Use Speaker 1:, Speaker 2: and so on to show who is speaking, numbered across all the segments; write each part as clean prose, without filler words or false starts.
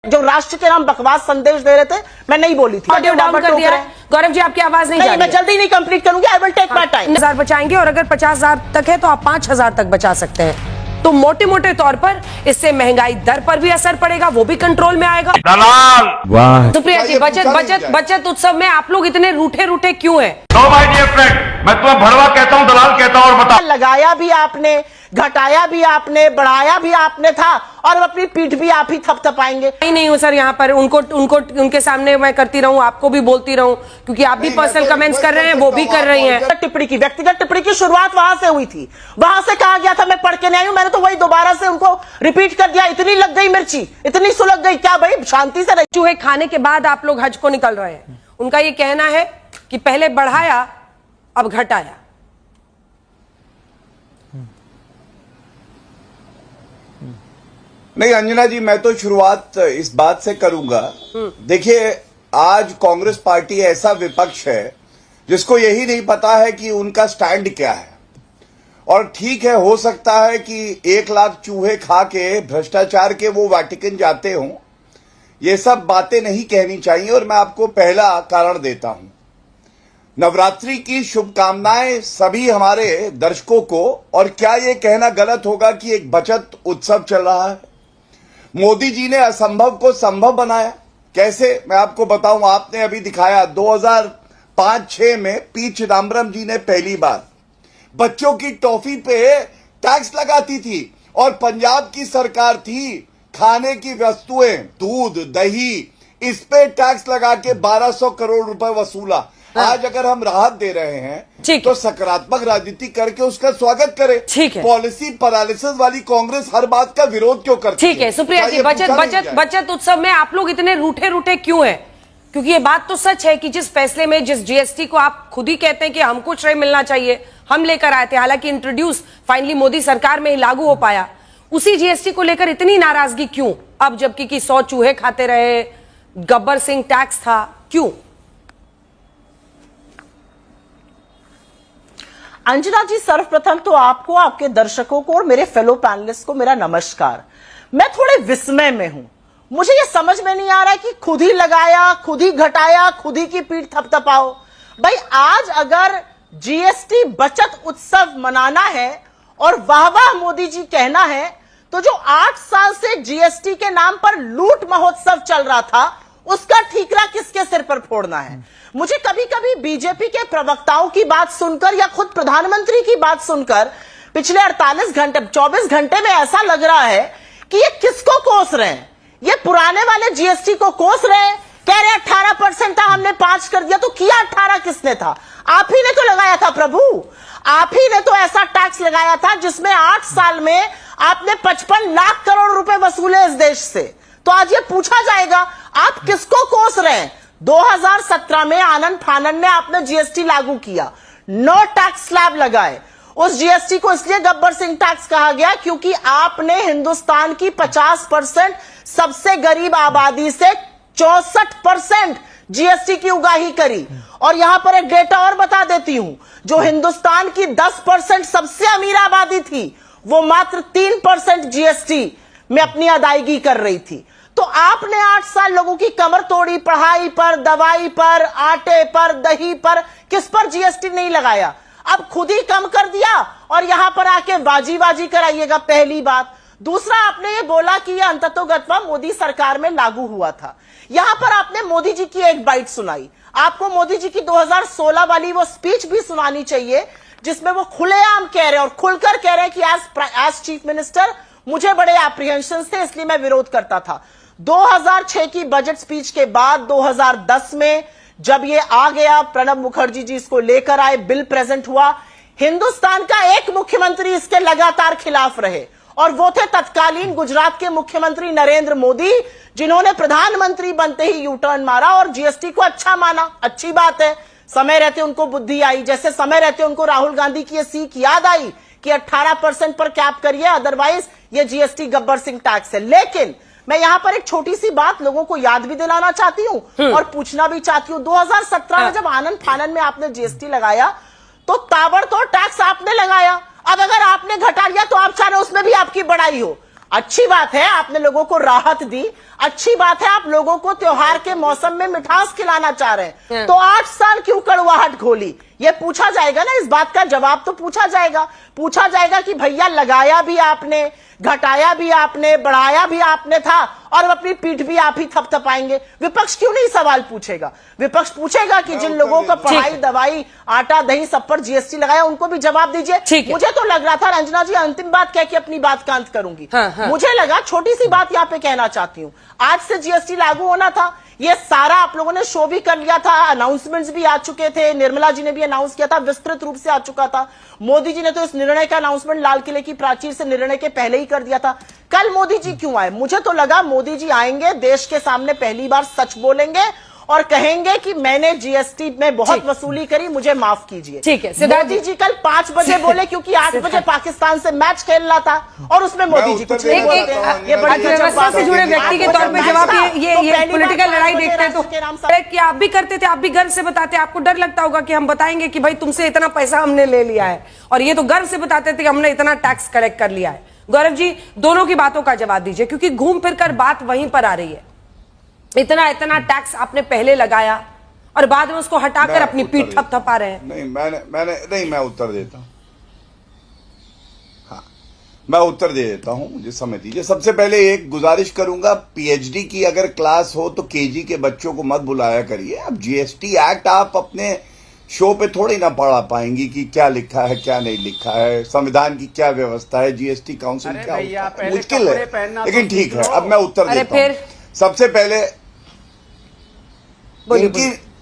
Speaker 1: जो राष्ट्र के नाम बकवास संदेश दे रहे थे, मैं नहीं बोली थी।
Speaker 2: ऑडियो डाउन कर दिया है। गौरव जी, आपकी आवाज नहीं जा रही है।
Speaker 1: मैं जल्दी नहीं कंप्लीट करूंगी। I will take my time.
Speaker 2: 1000 बचाएंगे और अगर 50,000 तक है तो आप 5,000 तक बचा सकते हैं। तो मोटे मोटे तौर पर इससे महंगाई दर पर भी असर पड़ेगा, वो भी कंट्रोल में आएगा।
Speaker 3: वाह
Speaker 2: सुप्रिया जी, बचत उत्सव में आप लोग इतने रूठे रूठे क्यों हैं?
Speaker 3: नो माय डियर फ्रेंड, मैं तुम्हें भड़वा कहता हूँ, दलाल कहता हूँ। और बता,
Speaker 1: लगाया भी आपने, घटाया भी आपने, बढ़ाया भी आपने था, और अपनी पीठ भी आप ही थपथपाएंगे।
Speaker 2: नहीं हूँ सर, यहाँ पर उनके सामने मैं करती रहूं, आपको भी बोलती रहूं, क्योंकि आप भी पर्सनल कमेंट्स कर रहे हैं, वो भी कर रही हैं।
Speaker 1: टिप्पणी की, व्यक्तिगत टिप्पणी की शुरुआत वहां से हुई थी, वहां से कहा गया था मैं पढ़ के नहीं आई हूं, मैंने तो वही दोबारा से उनको रिपीट कर दिया। इतनी लग गई मिर्ची, इतनी सुलग गई क्या भाई? शांति से रहिए।
Speaker 2: चूहे खाने के बाद आप लोग हज को निकल रहे हैं। उनका ये कहना है कि पहले बढ़ाया अब घटाया।
Speaker 4: नहीं अंजना जी, मैं तो शुरुआत इस बात से करूंगा। देखिए, आज कांग्रेस पार्टी ऐसा विपक्ष है जिसको यही नहीं पता है कि उनका स्टैंड क्या है। और ठीक है, हो सकता है कि 1 लाख चूहे खा के भ्रष्टाचार के वो वाटिकन जाते हों। ये सब बातें नहीं कहनी चाहिए। और मैं आपको पहला कारण देता हूं। नवरात्रि की शुभकामनाएं सभी हमारे दर्शकों को। और क्या ये कहना गलत होगा कि एक बचत उत्सव चल रहा है? मोदी जी ने असंभव को संभव बनाया। कैसे, मैं आपको बताऊं। आपने अभी दिखाया 2005-6 में पी चिदम्बरम जी ने पहली बार बच्चों की टॉफी पे टैक्स लगाती थी, और पंजाब की सरकार थी खाने की वस्तुएं, दूध, दही, इस पे टैक्स लगा के 1200 करोड़ रुपए वसूला। आज अगर हम राहत दे रहे हैं तो सकारात्मक राजनीति करके उसका स्वागत करें।
Speaker 2: ठीक है।
Speaker 4: पॉलिसी पैरालिसिस वाली कांग्रेस हर बात का विरोध क्यों करती है?
Speaker 2: ठीक है सुप्रिया जी, बचत उत्सव में आप लोग इतने रूठे रूठे क्यों हैं? क्योंकि ये बात तो सच है कि जिस फैसले में, जिस जीएसटी को आप खुद ही कहते हैं कि हमको श्रेय मिलना चाहिए, हम लेकर आए थे, हालांकि इंट्रोड्यूस फाइनली मोदी सरकार में ही लागू हो पाया, उसी जीएसटी को लेकर इतनी नाराजगी क्यों अब, जबकि 100 चूहे खाते रहे, गब्बर सिंह टैक्स था, क्यों?
Speaker 1: अंजना जी, सर्वप्रथम तो आपको, आपके दर्शकों को और मेरे फेलो पैनलिस्ट को मेरा नमस्कार। मैं थोड़े विस्मय में हूं। मुझे ये समझ में नहीं आ रहा है कि खुद ही लगाया, खुद ही घटाया, खुद ही की पीठ थपथपाओ। भाई, आज अगर जीएसटी बचत उत्सव मनाना है और वाह वाह मोदी जी कहना है, तो जो 8 साल से जीएसटी के नाम पर लूट महोत्सव चल रहा था, उसका ठीकरा किसके सिर पर फोड़ना है? मुझे कभी कभी बीजेपी के प्रवक्ताओं की बात सुनकर या खुद प्रधानमंत्री की बात सुनकर पिछले 24 घंटे में ऐसा लग रहा है कि ये किसको कोस रहे हैं? ये पुराने वाले जीएसटी को कोस रहे हैं। कह रहे 18% था, हमने 5 कर दिया। तो किया 18 किसने था? आप ही ने तो लगाया था प्रभु। आप ही ने तो ऐसा टैक्स लगाया था जिसमें 8 साल में आपने 55 लाख करोड़ रुपए वसूले इस देश से। तो आज ये पूछा जाएगा आप किसको कोस रहे हैं? 2017 में आनंद फानन ने आपने जीएसटी लागू किया, 9 टैक्स स्लैब लगाए। उस जीएसटी को इसलिए गब्बर सिंह टैक्स कहा गया क्योंकि आपने हिंदुस्तान की 50% सबसे गरीब आबादी से 64% जीएसटी की उगाही करी। और यहां पर एक डेटा और बता देती हूं, जो हिंदुस्तान की 10% सबसे अमीर आबादी थी, वो मात्र 3% जीएसटी में अपनी अदायगी कर रही थी। तो आपने 8 साल लोगों की कमर तोड़ी, पढ़ाई पर, दवाई पर, आटे पर, दही पर, किस पर जीएसटी नहीं लगाया? अब खुद ही कम कर दिया और यहां पर आके बाजी कराइएगा, पहली बात। दूसरा, आपने ये बोला कि यह अंततोगत्वा मोदी सरकार में लागू हुआ था। यहां पर आपने मोदी जी की एक बाइट सुनाई। आपको मोदी जी की 2016 वाली वो स्पीच भी सुनानी चाहिए जिसमें वो खुलेआम कह रहे हैं और खुलकर कह रहे हैं कि एज चीफ मिनिस्टर मुझे बड़े एप्रीहेंशन थे, इसलिए मैं विरोध करता था। 2006 की बजट स्पीच के बाद 2010 में जब ये आ गया, प्रणब मुखर्जी जी इसको लेकर आए, बिल प्रेजेंट हुआ, हिंदुस्तान का एक मुख्यमंत्री इसके लगातार खिलाफ रहे, और वो थे तत्कालीन गुजरात के मुख्यमंत्री नरेंद्र मोदी, जिन्होंने प्रधानमंत्री बनते ही यू टर्न मारा और जीएसटी को अच्छा माना। अच्छी बात है, समय रहते उनको बुद्धि आई, जैसे समय रहते उनको राहुल गांधी की ये सीख याद आई कि 18% पर कैप करिए, अदरवाइज ये जीएसटी गब्बर सिंह टैक्स है। लेकिन मैं यहां पर एक छोटी सी बात लोगों को याद भी दिलाना चाहती हूं और पूछना भी चाहती हूं। 2017 में जब आनंद फानन में आपने जीएसटी लगाया तो ताबड़तोड़ टैक्स आपने लगाया। अब अगर आपने घटा लिया तो आप चाह रहे उसमें भी आपकी बड़ाई हो। अच्छी बात है, आपने लोगों को राहत दी, अच्छी बात है, आप लोगों को त्योहार के मौसम में मिठास खिलाना चाह रहे हैं, तो 8 साल क्यों कड़वाहट घोली? ये पूछा जाएगा ना, इस बात का जवाब तो पूछा जाएगा कि भैया लगाया भी आपने, घटाया भी आपने, बढ़ाया भी आपने था, और अपनी पीठ भी आप ही थपथपाएंगे। विपक्ष क्यों नहीं सवाल पूछेगा? विपक्ष पूछेगा कि जिन लोगों को पढ़ाई, दवाई, आटा, दही सब पर जीएसटी लगाया, उनको भी जवाब दीजिए। मुझे तो लग रहा था रंजना जी अंतिम बात कह के अपनी बात का अंत करूंगी। मुझे लगा छोटी सी बात यहां पे कहना चाहती हूं, आज से जीएसटी लागू होना था, ये सारा आप लोगों ने शो भी कर लिया था, अनाउंसमेंट्स भी आ चुके थे, निर्मला जी ने भी अनाउंस किया था, विस्तृत रूप से आ चुका था। मोदी जी ने तो इस निर्णय का अनाउंसमेंट लाल किले की प्राचीर से निर्णय के पहले ही कर दिया था। कल मोदी जी क्यों आए? मुझे तो लगा मोदी जी आएंगे, देश के सामने पहली बार सच बोलेंगे और कहेंगे कि मैंने जीएसटी में बहुत वसूली करी, मुझे माफ कीजिए।
Speaker 2: ठीक है,
Speaker 1: मोदी जी कल 5 बजे बोले क्योंकि 8 बजे पाकिस्तान से मैच खेलना था, और उसमें मोदी जी कुछ नहीं बोलते हैं। ये बड़ी
Speaker 2: अर्थव्यवस्था से जुड़े व्यक्ति के तौर पे जवाब ये पॉलिटिकल लड़ाई देखते हैं तो कि आप भी करते थे, आप भी गर्व से बताते, आपको डर लगता होगा कि हम बताएंगे कि भाई तुमसे इतना पैसा हमने ले लिया है, और ये तो गर्व से बताते थे कि हमने इतना टैक्स कलेक्ट कर लिया है। गौरव जी, दोनों की बातों का जवाब दीजिए, क्योंकि घूम फिर कर बात वहीं पर आ रही है। इतना टैक्स आपने पहले लगाया और बाद में उसको हटाकर अपनी पीठ थपथपा रहे हैं।
Speaker 4: मैं उत्तर देता हूं। हाँ, मैं उत्तर दे देता हूं, मुझे समय दीजिए। सबसे पहले एक गुजारिश करूंगा, पीएचडी की अगर क्लास हो तो केजी के बच्चों को मत बुलाया करिए। अब जीएसटी एक्ट आप अपने शो पे थोड़ी ना पढ़ा पाएंगी कि क्या लिखा है क्या नहीं लिखा है, संविधान की क्या व्यवस्था है, जीएसटी काउंसिल क्या होता है, मुश्किल है, लेकिन ठीक है। अब मैं उत्तर देता हूं। सबसे पहले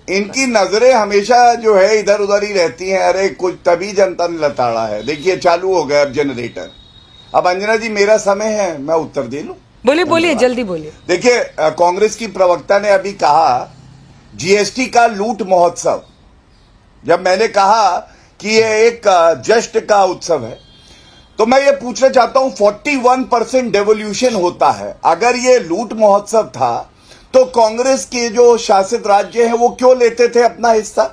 Speaker 4: इनकी नजरें हमेशा जो है इधर उधर ही रहती हैं। अरे कुछ तभी जनता ने लताड़ा है, देखिए चालू हो गया अब जनरेटर। अब अंजना जी मेरा समय है, मैं उत्तर दे लूं?
Speaker 2: बोलिए जल्दी बोलिए।
Speaker 4: देखिए, कांग्रेस की प्रवक्ता ने अभी कहा जीएसटी का लूट महोत्सव। जब मैंने कहा कि ये एक जश्न का उत्सव है, तो मैं ये पूछना चाहता हूं 41% डेवोल्यूशन होता है। अगर ये लूट महोत्सव था तो कांग्रेस के जो शासित राज्य हैं वो क्यों लेते थे अपना हिस्सा?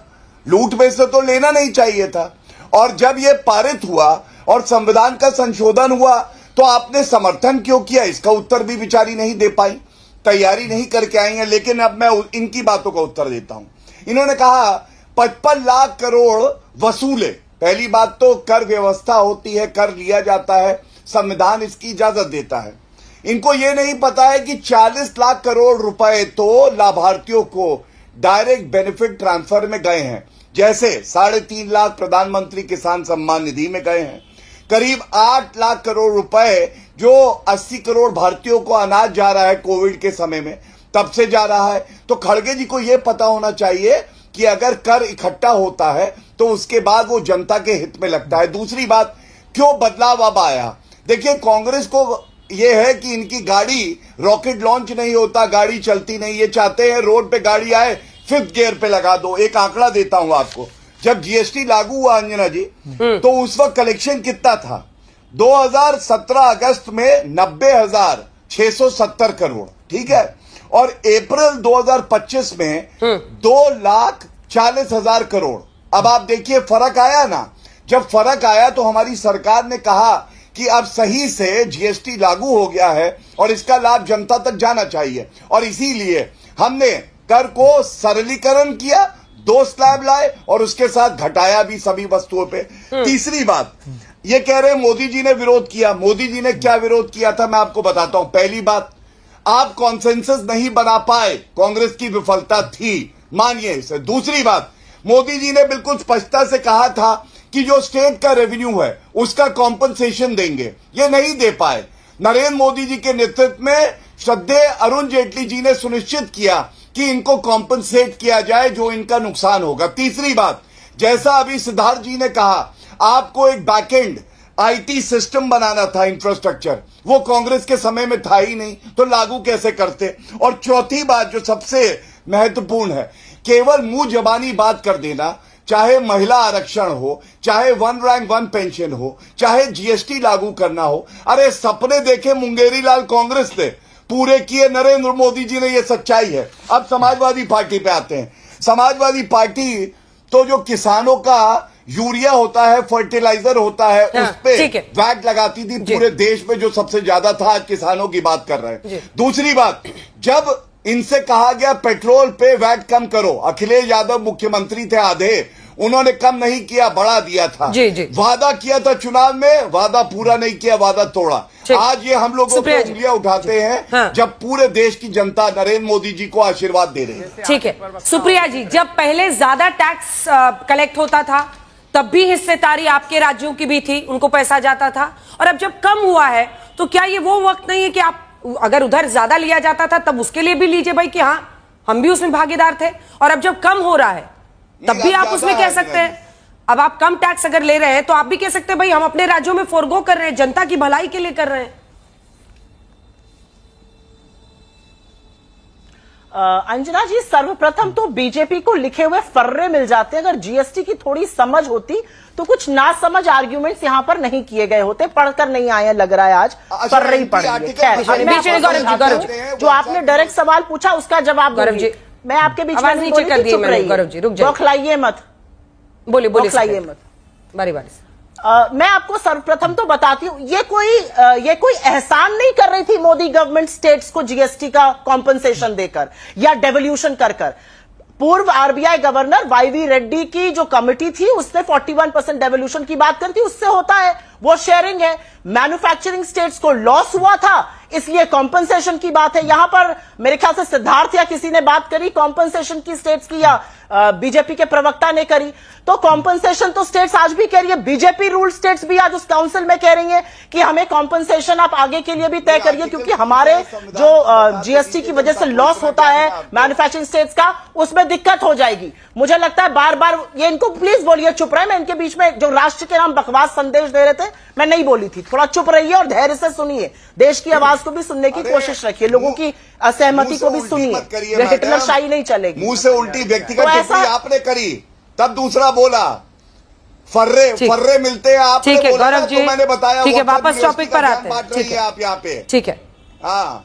Speaker 4: लूट में से तो लेना नहीं चाहिए था। और जब ये पारित हुआ और संविधान का संशोधन हुआ तो आपने समर्थन क्यों किया? इसका उत्तर भी बेचारी नहीं दे पाई, तैयारी नहीं करके आई है। लेकिन अब मैं इनकी बातों का उत्तर देता हूं। इन्होंने कहा 55 लाख करोड़ वसूले। पहली बात तो कर व्यवस्था होती है, कर लिया जाता है, संविधान इसकी इजाजत देता है। इनको यह नहीं पता है कि 40 लाख करोड़ रुपए तो लाभार्थियों को डायरेक्ट बेनिफिट ट्रांसफर में गए हैं। जैसे 3.5 लाख प्रधानमंत्री किसान सम्मान निधि में गए हैं, करीब 8 लाख करोड़ रुपए जो 80 करोड़ भारतीयों को अनाज जा रहा है कोविड के समय में, तब से जा रहा है। तो खड़गे जी को यह पता होना चाहिए कि अगर कर इकट्ठा होता है तो उसके बाद वो जनता के हित में लगता है। दूसरी बात, क्यों बदलाव अब आया? देखिए, कांग्रेस को यह है कि इनकी गाड़ी रॉकेट लॉन्च नहीं होता, गाड़ी चलती नहीं। ये चाहते हैं रोड पे गाड़ी आए 5th गियर पे लगा दो। एक आंकड़ा देता हूं आपको, जब जीएसटी लागू हुआ अंजना जी, तो उस वक्त कलेक्शन कितना था? 2017 अगस्त में 90,670 करोड़, ठीक है। और अप्रैल 2025 में 2,40,000 करोड़। अब आप देखिए फर्क आया ना। जब फर्क आया तो हमारी सरकार ने कहा कि अब सही से जीएसटी लागू हो गया है और इसका लाभ जनता तक जाना चाहिए, और इसीलिए हमने कर को सरलीकरण किया, 2 स्लैब लाए और उसके साथ घटाया भी सभी वस्तुओं पे। तीसरी बात, ये कह रहे हैं मोदी जी ने विरोध किया। मोदी जी ने क्या विरोध किया था मैं आपको बताता हूं। पहली बात, आप कॉन्सेंसस नहीं बना पाए, कांग्रेस की विफलता थी, मानिए इसे। दूसरी बात, मोदी जी ने बिल्कुल स्पष्टता से कहा था कि जो स्टेट का रेवेन्यू है उसका कॉम्पनसेशन देंगे, ये नहीं दे पाए। नरेंद्र मोदी जी के नेतृत्व में श्रद्धेय अरुण जेटली जी ने सुनिश्चित किया कि इनको कॉम्पनसेट किया जाए जो इनका नुकसान होगा। तीसरी बात, जैसा अभी सिद्धार्थ जी ने कहा, आपको एक बैकएंड आईटी सिस्टम बनाना था, इंफ्रास्ट्रक्चर, वो कांग्रेस के समय में था ही नहीं, तो लागू कैसे करते? और चौथी बात जो सबसे महत्वपूर्ण है, केवल मुंह जबानी बात कर देना, चाहे महिला आरक्षण हो, चाहे 1 रैंक 1 पेंशन हो, चाहे जीएसटी लागू करना हो। अरे सपने देखे मुंगेरी लाल कांग्रेस ने, पूरे किए नरेंद्र मोदी जी ने, ये सच्चाई है। अब समाजवादी पार्टी पे आते हैं। समाजवादी पार्टी तो जो किसानों का यूरिया होता है, फर्टिलाइजर होता है,
Speaker 2: हाँ,
Speaker 4: उस पे
Speaker 2: ठीक है।
Speaker 4: वैट लगाती थी पूरे देश में, जो सबसे ज्यादा था। आज किसानों की बात कर रहे हैं। दूसरी बात, जब इनसे कहा गया पेट्रोल पे वैट कम करो, अखिलेश यादव मुख्यमंत्री थे आधे, उन्होंने कम नहीं किया, बढ़ा दिया था।
Speaker 2: जी, जी।
Speaker 4: वादा किया था चुनाव में, वादा पूरा नहीं किया, वादा तोड़ा। आज ये हम लोगों पे उंगलियां उठाते हैं।
Speaker 2: हाँ।
Speaker 4: जब पूरे देश की जनता नरेंद्र मोदी जी को आशीर्वाद दे रही है।
Speaker 2: ठीक है सुप्रिया जी, जब पहले ज्यादा टैक्स कलेक्ट होता था तब भी हिस्सेदारी आपके राज्यों की भी थी, उनको पैसा जाता था, और अब जब कम हुआ है तो क्या ये वो वक्त नहीं है कि आप अगर उधर ज्यादा लिया जाता था तब उसके लिए भी लीजिए भाई कि हाँ हम भी उसमें भागीदार थे, और अब जब कम हो रहा है तब भी आप उसमें कह सकते हैं। अब आप कम टैक्स अगर ले रहे हैं तो आप भी कह सकते हैं भाई हम अपने राज्यों में फोरगो कर रहे हैं, जनता की भलाई के लिए कर रहे हैं।
Speaker 1: अंजना जी, सर्वप्रथम तो बीजेपी को लिखे हुए फर्रे मिल जाते हैं। अगर जीएसटी की थोड़ी समझ होती तो कुछ ना समझ आर्ग्यूमेंट्स यहां पर नहीं किए गए होते। पढ़कर नहीं आए हैं लग रहा है, आज फर्रे ही पढ़ लिए। खैर, जो आपने डायरेक्ट सवाल पूछा उसका जवाब
Speaker 2: गौरव जी,
Speaker 1: मैं आपके बीच में
Speaker 2: नीचे कर दी मैंने। गौरव जी रुक जाइए,
Speaker 1: बौखलाइए मत,
Speaker 2: बोलिए
Speaker 1: बौखलाइए मत,
Speaker 2: बारी बारी से।
Speaker 1: मैं आपको सर्वप्रथम तो बताती हूं, ये कोई एहसान नहीं कर रही थी मोदी गवर्नमेंट स्टेट्स को जीएसटी का कॉम्पनसेशन देकर या डेवल्यूशन कर। पूर्व आरबीआई गवर्नर वाईवी रेड्डी की जो कमिटी थी उसने 41% डेवल्यूशन की बात करी थी, उससे होता है, वो शेयरिंग है। मैन्युफैक्चरिंग स्टेट्स को लॉस हुआ था इसलिए कॉम्पनसेशन की बात है। यहां पर मेरे ख्याल से सिद्धार्थ या किसी ने बात करी कॉम्पनसेशन की स्टेट्स की, या बीजेपी के प्रवक्ता ने करी। तो कॉम्पनसेशन तो स्टेट्स आज भी कह रही है, बीजेपी रूल स्टेट्स भी आज उस काउंसिल में कह रही है कि हमें कॉम्पनसेशन आप आगे के लिए भी तय करिए, क्योंकि हमारे जो जीएसटी की वजह से लॉस होता है मैन्युफैक्चरिंग स्टेट्स का, उसमें दिक्कत हो जाएगी। मुझे लगता है बार बार ये इनको प्लीज बोलिए चुप रहे। मैं इनके बीच में जो राष्ट्र के नाम बकवास संदेश दे रहे थे मैं नहीं बोली थी, थोड़ा चुप रहिए और धैर्य से सुनिए, देश की आवाज को भी सुनने की कोशिश रखिए, लोगों की असहमति को भी सुनिए। हिटलर शाही नहीं चलेगी।
Speaker 4: मुंह से उल्टी व्यक्तिगत टिप्पणी आपने करी, तब दूसरा बोला, फर्रे मिलते हैं आपने
Speaker 2: ठीक है
Speaker 4: बोला,
Speaker 2: गौरव जी,
Speaker 4: तो मैंने बताया।
Speaker 2: ठीक है, वापस टॉपिक पर आते हैं।
Speaker 4: ठीक है, आप यहाँ पे
Speaker 2: ठीक है,
Speaker 4: हाँ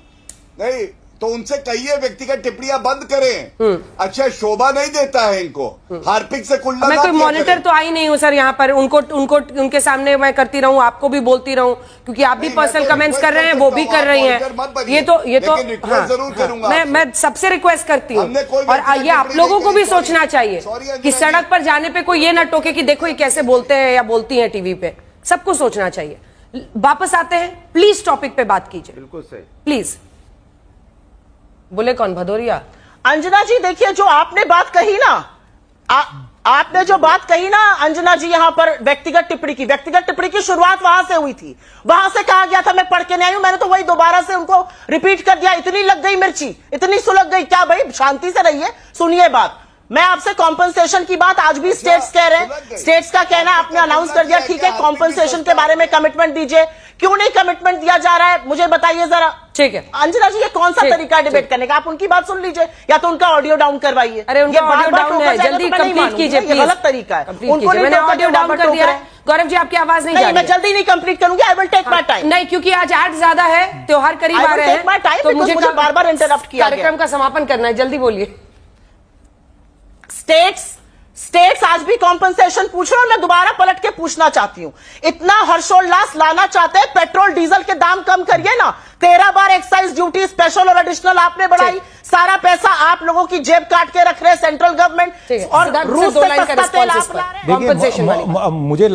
Speaker 4: नहीं तो उनसे कहिए व्यक्तिगत टिप्पणियां बंद करें। अच्छा शोभा नहीं देता है इनको, हार्पिक से कुल्ला
Speaker 2: मैं कोई मॉनिटर तो आई नहीं हूं सर यहाँ पर, उनको उनके सामने मैं करती रहूं, आपको भी बोलती रहूं, क्योंकि आप भी पर्सनल कमेंट्स कर रहे हैं, वो भी कर रही हैं। ये तो
Speaker 4: जरूर करूंगा।
Speaker 2: मैं सबसे रिक्वेस्ट करती हूँ, और ये आप लोगों को भी सोचना चाहिए कि सड़क पर जाने पे कोई ये ना टोके कि देखो ये कैसे बोलते हैं या बोलती हैं टीवी पे। सबको सोचना चाहिए। वापस आते हैं, प्लीज टॉपिक पे बात कीजिए।
Speaker 3: बिल्कुल सही,
Speaker 2: प्लीज। बोले कौन, भदौरिया?
Speaker 1: अंजना जी देखिए, जो आपने बात कही ना, आपने जो बात कही ना अंजना जी, यहां पर व्यक्तिगत टिप्पणी की शुरुआत वहां से हुई थी। वहां से कहा गया था मैं पढ़ के नहीं आई हूं, मैंने तो वही दोबारा से उनको रिपीट कर दिया। इतनी लग गई मिर्ची, इतनी सुलग गई क्या? भाई शांति से रहिए, सुनिए बात। मैं आपसे कॉम्पनसेशन की बात आज भी स्टेट्स कह रहे हैं, स्टेट्स का कहना आपने अनाउंस कर दिया, ठीक है, कॉम्पनसेशन के बारे में कमिटमेंट दीजिए। क्यों नहीं कमिटमेंट दिया जा रहा है मुझे बताइए जरा।
Speaker 2: ठीक है
Speaker 1: अंजना जी, ये कौन सा तरीका है डिबेट करने का? आप उनकी बात सुन लीजिए या तो उनका ऑडियो डाउन करवाइए।
Speaker 2: अरे उनका ऑडियो डाउन है, जल्दी कंप्लीट कीजिए,
Speaker 1: ये गलत तरीका है।
Speaker 2: उनको मैंने ऑडियो डाउन कर दिया है। गौरव जी आपकी आवाज नहीं जा रही है।
Speaker 1: मैं जल्दी नहीं कंप्लीट करूंगी, I will take my time.
Speaker 2: नहीं, क्योंकि आज एड ज्यादा है, त्योहार करीब आ रहे हैं, तो मुझे
Speaker 1: बार बार इंटरप्ट किया गया।
Speaker 2: कार्यक्रम का समापन करना है, जल्दी बोलिए।
Speaker 1: स्टेट्स आज भी कॉम्पनसेशन पूछ रहे हैं, मैं दोबारा पलट के पूछना चाहती हूं। इतना हर्षोल्लास लाना चाहते हैं, पेट्रोल डीजल के दाम कम करिए ना। 13 बार एक्साइज ड्यूटी स्पेशल और एडिशनल आपने बढ़ाई, सारा पैसा आप लोगों की जेब काट के रख रहे हैं सेंट्रल गवर्नमेंट, और रूस से सस्ता तेल आप ला रहे हैं।
Speaker 5: देखिए, मुझे